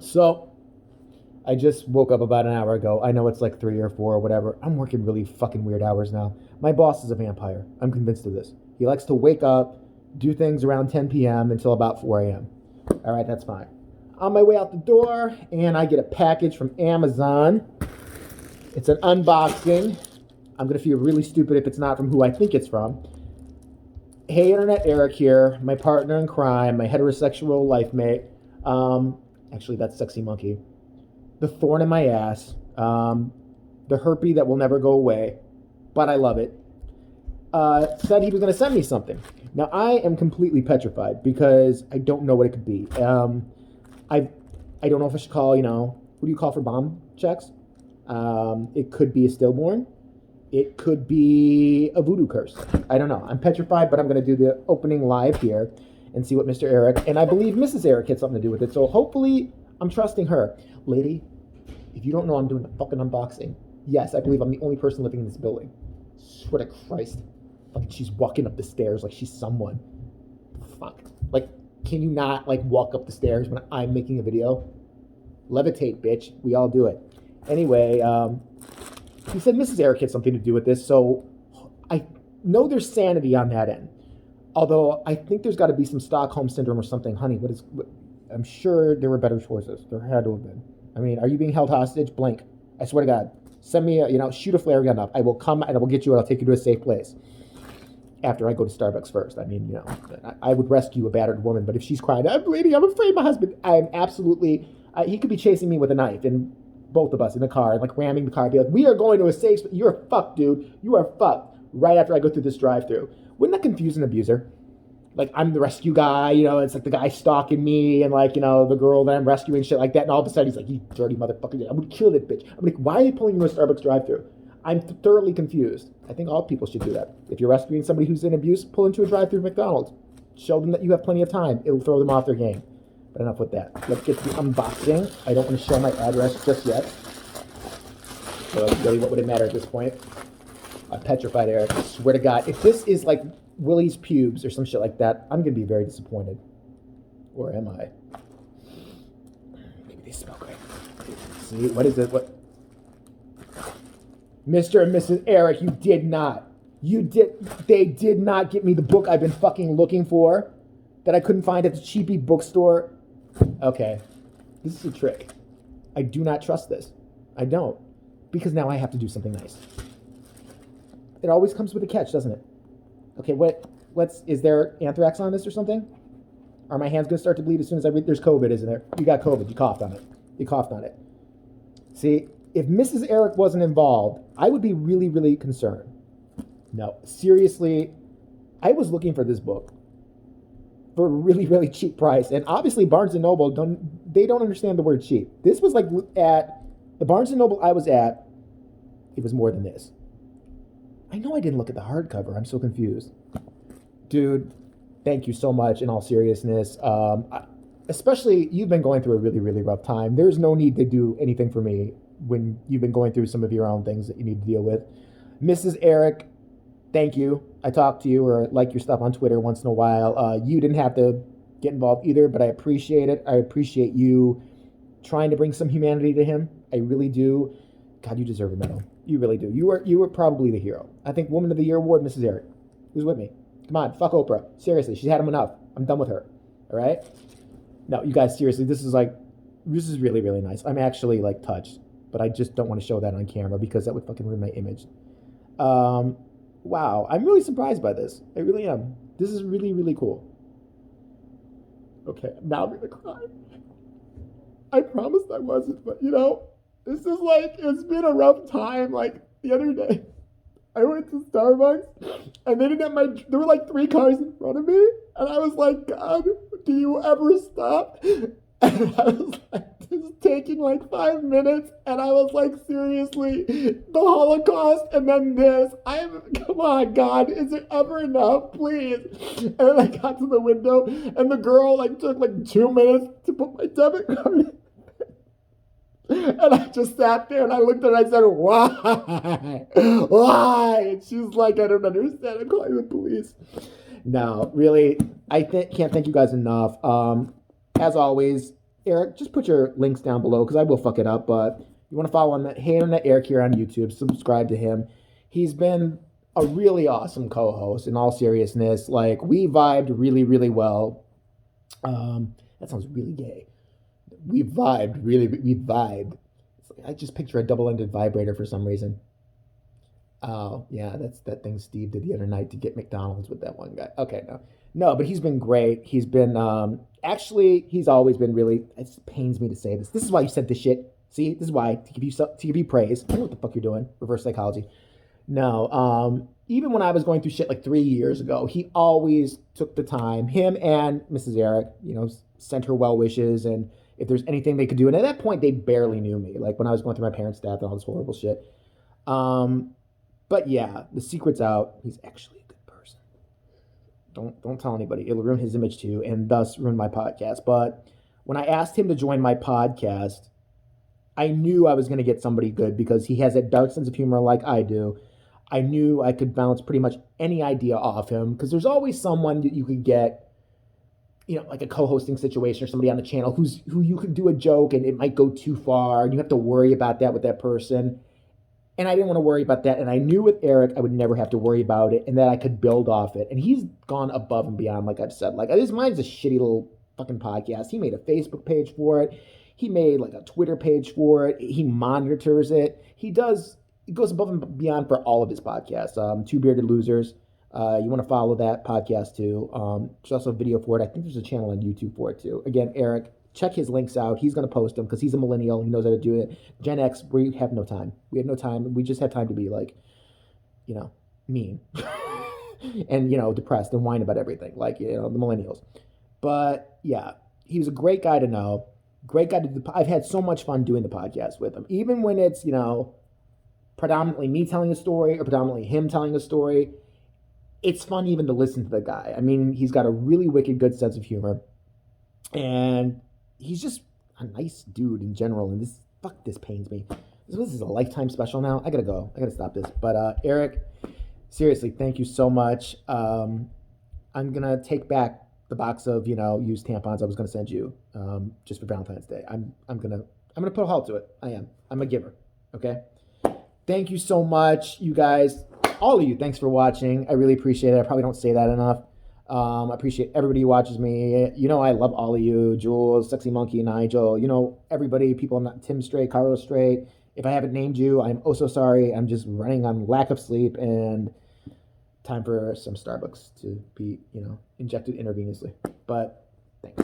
So I just woke up about an hour ago. I know it's like 3 or 4 or whatever. I'm working really fucking weird hours now. My boss is a vampire. I'm convinced of this. He likes to wake up, do things around 10 p.m. until about 4 a.m. All right, that's fine. On my way out the door, and I get a package from Amazon. It's an unboxing. I'm going to feel really stupid if it's not from who I think it's from. Hey, Internet Eric here, my partner in crime, my heterosexual life mate. Actually, that's Sexy Monkey. The thorn in my ass. The herpy that will never go away, but I love it. Said he was going to send me something. Now, I am completely petrified because I don't know what it could be. I don't know if I should call, who do you call for bomb checks? It could be a stillborn. It could be a voodoo curse. I don't know. I'm petrified, but I'm going to do the opening live here and see what Mr. Eric, and I believe Mrs. Eric had something to do with it. So hopefully I'm trusting her. Lady, if you don't know I'm doing a fucking unboxing, yes, I believe I'm the only person living in this building. Swear to Christ. Like she's walking up the stairs like she's someone. Fuck. Like, can you not walk up the stairs when I'm making a video? Levitate, bitch. We all do it. Anyway, he said Mrs. Eric had something to do with this, so I know there's sanity on that end. Although I think there's got to be some Stockholm syndrome or something. Honey, I'm sure there were better choices. There had to have been. I mean, are you being held hostage? Blink. I swear to God. Send me shoot a flare gun up. I will come and I will get you and I'll take you to a safe place. After I go to Starbucks first. I mean, I would rescue a battered woman, but if she's crying, I'm bleeding, I'm afraid my husband, I'm absolutely, he could be chasing me with a knife and both of us in the car, and ramming the car, be like, we are going to a safe space. You're fucked, dude. You are fucked. Right after I go through this drive-through. Wouldn't that confuse an abuser? I'm the rescue guy, it's the guy stalking me and the girl that I'm rescuing, shit like that. And all of a sudden he's like, you dirty motherfucker. I'm going to kill that bitch. I'm like, why are they pulling you to a Starbucks drive-thru? I'm thoroughly confused. I think all people should do that. If you're rescuing somebody who's in abuse, pull into a drive-thru of McDonald's. Show them that you have plenty of time. It'll throw them off their game. But enough with that. Let's get to the unboxing. I don't want to share my address just yet. So really, what would it matter at this point? I'm petrified, Eric. I swear to God. If this is Willie's pubes or some shit like that, I'm going to be very disappointed. Or am I? Maybe they smell great. See, what is it? What? Mr. and Mrs. Eric, you did not. They did not get me the book I've been fucking looking for that I couldn't find at the cheapy bookstore. Okay. This is a trick. I do not trust this. I don't. Because now I have to do something nice. It always comes with a catch, doesn't it? Okay, is there anthrax on this or something? Are my hands going to start to bleed as soon as I read? There's COVID, isn't there? You got COVID. You coughed on it. See, if Mrs. Eric wasn't involved, I would be really, really concerned. No, seriously, I was looking for this book for a really, really cheap price. And obviously Barnes & Noble, don't understand the word cheap. This was at the Barnes & Noble I was at, it was more than this. I know I didn't look at the hardcover. I'm so confused. Dude, thank you so much in all seriousness. Especially, you've been going through a really, really rough time. There's no need to do anything for me when you've been going through some of your own things that you need to deal with. Mrs. Eric, thank you. I talk to you or like your stuff on Twitter once in a while. You didn't have to get involved either, but I appreciate it. I appreciate you trying to bring some humanity to him. I really do. God, you deserve a medal. You really do. You were probably the hero. I think Woman of the Year award, Mrs. Eric. Who's with me? Come on, fuck Oprah. Seriously, she's had him enough. I'm done with her. All right? No, you guys, seriously, this is really, really nice. I'm actually touched, but I just don't want to show that on camera because that would fucking ruin my image. Wow, I'm really surprised by this. I really am. This is really, really cool. Okay, now I'm gonna cry. I promised I wasn't, but this is it's been a rough time. The other day, I went to Starbucks and they didn't have there were 3 cars in front of me. And I was like, God, do you ever stop? And I was this is taking 5 minutes. And I was seriously, the Holocaust and then this. Come on, God, is it ever enough? Please. And then I got to the window and the girl took 2 minutes to put my debit card in. And I just sat there and I looked at her and I said, why? Why? And she's like, I don't understand. I'm calling the police. No, really, I can't thank you guys enough. As always, Eric, just put your links down below because I will fuck it up. But you want to follow him, Hey Internet Eric here on YouTube. Subscribe to him. He's been a really awesome co-host. In all seriousness, like we vibed really, really well. That sounds really gay. We vibed really. We vibed. I just picture a double-ended vibrator for some reason. Oh, yeah, that's that thing Steve did the other night to get McDonald's with that one guy. Okay, no. No, but he's been great. He's been actually he's always been really it pains me to say this. This is why you said this shit. See, this is why to give you praise. I know what the fuck you're doing. Reverse psychology. No, even when I was going through shit like 3 years ago, he always took the time. Him and Mrs. Eric, sent her well wishes and if there's anything they could do. And at that point, they barely knew me. Like when I was going through my parents' death and all this horrible shit. Um, but yeah, the secret's out. He's actually a good person. Don't tell anybody. It'll ruin his image too, and thus ruin my podcast. But when I asked him to join my podcast, I knew I was going to get somebody good because he has that dark sense of humor like I do. I knew I could bounce pretty much any idea off him because there's always someone that you could get, like a co-hosting situation or somebody on the channel who you could do a joke and it might go too far and you have to worry about that with that person. And I didn't want to worry about that. And I knew with Eric, I would never have to worry about it and that I could build off it. And he's gone above and beyond, like I've said. Like, mine's a shitty little fucking podcast. He made a Facebook page for it. He made like a Twitter page for it. He monitors it. He goes above and beyond for all of his podcasts. Two Bearded Losers. You want to follow that podcast too. There's also a video for it. I think there's a channel on YouTube for it too. Again, Eric, check his links out. He's going to post them because he's a millennial. He knows how to do it. Gen X, we have no time. We have no time. We just have time to be like, mean and, depressed and whine about everything like, the millennials. But yeah, he was a great guy to know. Great guy to do. I've had so much fun doing the podcast with him. Even when it's, predominantly me telling a story or predominantly him telling a story, it's fun even to listen to the guy. I mean, he's got a really wicked good sense of humor. And he's just a nice dude in general. And this pains me. This is a Lifetime special now. I gotta go. I gotta stop this. But Eric, seriously, thank you so much. I'm gonna take back the box of used tampons I was gonna send you just for Valentine's Day. I'm gonna put a halt to it. I am. I'm a giver. Okay. Thank you so much, you guys. All of you. Thanks for watching. I really appreciate it. I probably don't say that enough. I appreciate everybody who watches me. I love all of you. Jules, Sexy Monkey, Nigel. Everybody. People. I'm not Tim Strait, Carlos Strait. If I haven't named you, I'm oh so sorry. I'm just running on lack of sleep and time for some Starbucks to be, injected intravenously. But thanks.